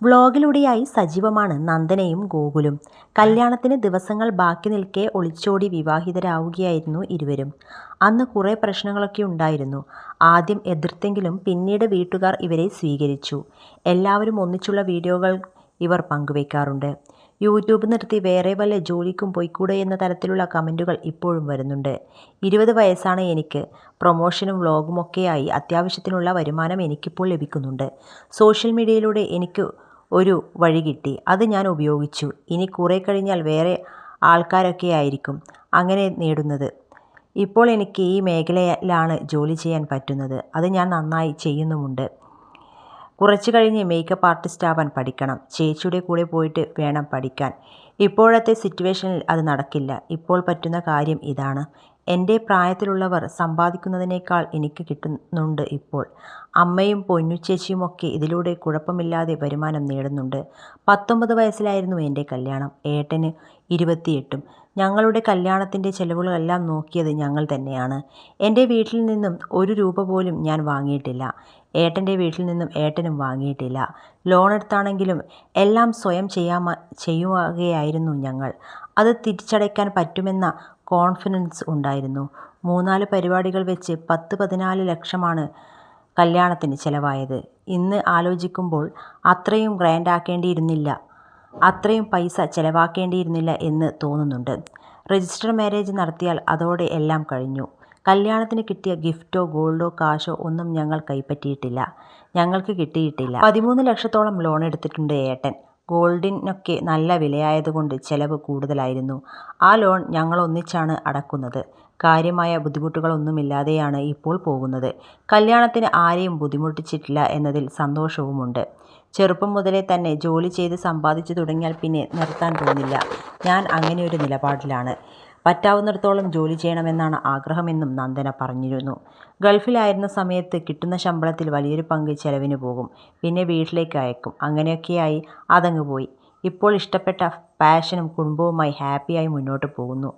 വ്ളോഗിലൂടെയായി സജീവമാണ് നന്ദനയും ഗോകുലും. കല്യാണത്തിന് ദിവസങ്ങൾ ബാക്കി നിൽക്കെ ഒളിച്ചോടി വിവാഹിതരാവുകയായിരുന്നു ഇരുവരും. അന്ന് കുറേ പ്രശ്നങ്ങളൊക്കെ ഉണ്ടായിരുന്നു. ആദ്യം എതിർത്തെങ്കിലും പിന്നീട് വീട്ടുകാർ ഇവരെ സ്വീകരിച്ചു. എല്ലാവരും ഒന്നിച്ചുള്ള വീഡിയോകൾ ഇവർ പങ്കുവെക്കാറുണ്ട്. യൂട്യൂബ് നിർത്തി വേറെ വല്ല ജോലിക്കും പോയിക്കൂടെ എന്ന തരത്തിലുള്ള കമൻറ്റുകൾ ഇപ്പോഴും വരുന്നുണ്ട്. 20 വയസ്സാണ് എനിക്ക്. പ്രൊമോഷനും വ്ളോഗുമൊക്കെയായി അത്യാവശ്യത്തിനുള്ള വരുമാനം എനിക്കിപ്പോൾ ലഭിക്കുന്നുണ്ട്. സോഷ്യൽ മീഡിയയിലൂടെ എനിക്ക് ഒരു വഴി കിട്ടി. അത് ഞാൻ ഉപയോഗിച്ചു. ഇനി കുറെ കഴിഞ്ഞാൽ വേറെ ആൾക്കാരൊക്കെയായിരിക്കും അങ്ങനെ നേടുന്നത്. ഇപ്പോൾ എനിക്ക് ഈ മേഖലയിലാണ് ജോലി ചെയ്യാൻ പറ്റുന്നത്. അത് ഞാൻ നന്നായി ചെയ്യുന്നുമുണ്ട്. കുറച്ച് കഴിഞ്ഞ് മേക്കപ്പ് ആർട്ടിസ്റ്റ് ആവാൻ പഠിക്കണം. ചേച്ചിയുടെ കൂടെ പോയിട്ട് വേണം പഠിക്കാൻ. ഇപ്പോഴത്തെ സിറ്റുവേഷനിൽ അത് നടക്കില്ല. ഇപ്പോൾ പറ്റുന്ന കാര്യം ഇതാണ്. എൻ്റെ പ്രായത്തിലുള്ളവർ സമ്പാദിക്കുന്നതിനേക്കാൾ എനിക്ക് കിട്ടുന്നുണ്ട് ഇപ്പോൾ. അമ്മയും പൊന്നുചേച്ചിയുമൊക്കെ ഇതിലൂടെ കുഴപ്പമില്ലാതെ വരുമാനം നേടുന്നുണ്ട്. 19 വയസ്സിലായിരുന്നു എൻ്റെ കല്യാണം. ഏട്ടന് 28. ഞങ്ങളുടെ കല്യാണത്തിൻ്റെ ചെലവുകളെല്ലാം നോക്കിയത് ഞങ്ങൾ തന്നെയാണ്. എൻ്റെ വീട്ടിൽ നിന്നും ഒരു രൂപ പോലും ഞാൻ വാങ്ങിയിട്ടില്ല. ഏട്ടൻ്റെ വീട്ടിൽ നിന്നും ഏട്ടനും വാങ്ങിയിട്ടില്ല. ലോണെടുത്താണെങ്കിലും എല്ലാം സ്വയം ചെയ്യുകയായിരുന്നു ഞങ്ങൾ. അത് തിരിച്ചടയ്ക്കാൻ പറ്റുമെന്ന കോൺഫിഡൻസ് ഉണ്ടായിരുന്നു. 3-4 പരിപാടികൾ വെച്ച് 10-14 ലക്ഷമാണ് കല്യാണത്തിന് ചെലവായത്. ഇന്ന് ആലോചിക്കുമ്പോൾ അത്രയും ഗ്രാൻഡ് ആക്കേണ്ടിയിരുന്നില്ല, അത്രയും പൈസ ചെലവാക്കേണ്ടിയിരുന്നില്ല എന്ന് തോന്നുന്നുണ്ട്. രജിസ്റ്റർ മാരേജ് നടത്തിയാൽ അതോടെ എല്ലാം കഴിഞ്ഞു. കല്യാണത്തിന് കിട്ടിയ ഗിഫ്റ്റോ ഗോൾഡോ കാശോ ഒന്നും ഞങ്ങൾ കൈപ്പറ്റിയിട്ടില്ല. ഞങ്ങൾക്ക് കിട്ടിയിട്ടില്ല. 13 ലക്ഷത്തോളം ലോൺ എടുത്തിട്ടുണ്ട് ഏട്ടൻ. ഗോൾഡിനൊക്കെ നല്ല വിലയായതുകൊണ്ട് ചെലവ് കൂടുതലായിരുന്നു. ആ ലോൺ ഞങ്ങളൊന്നിച്ചാണ് അടക്കുന്നത്. കാര്യമായ ബുദ്ധിമുട്ടുകളൊന്നുമില്ലാതെയാണ് ഇപ്പോൾ പോകുന്നത്. കല്യാണത്തിന് ആരെയും ബുദ്ധിമുട്ടിച്ചിട്ടില്ല എന്നതിൽ സന്തോഷവുമുണ്ട്. ചെറുപ്പം മുതലേ തന്നെ ജോലി ചെയ്ത് സമ്പാദിച്ചു തുടങ്ങിയാൽ പിന്നെ നിർത്താൻ തോന്നില്ല. ഞാൻ അങ്ങനെയൊരു നിലപാടിലാണ്. പറ്റാവുന്നിടത്തോളം ജോലി ചെയ്യണമെന്നാണ് ആഗ്രഹമെന്നും നന്ദന പറഞ്ഞിരുന്നു. ഗൾഫിലായിരുന്ന സമയത്ത് കിട്ടുന്ന ശമ്പളത്തിൽ വലിയൊരു പങ്ക് ചെലവിന് പോകും. പിന്നെ വീട്ടിലേക്ക് അയക്കും. അങ്ങനെയൊക്കെയായി അതങ്ങ് പോയി. ഇപ്പോൾ ഇഷ്ടപ്പെട്ട പാഷനും കുടുംബവുമായി ഹാപ്പിയായി മുന്നോട്ട് പോകുന്നു.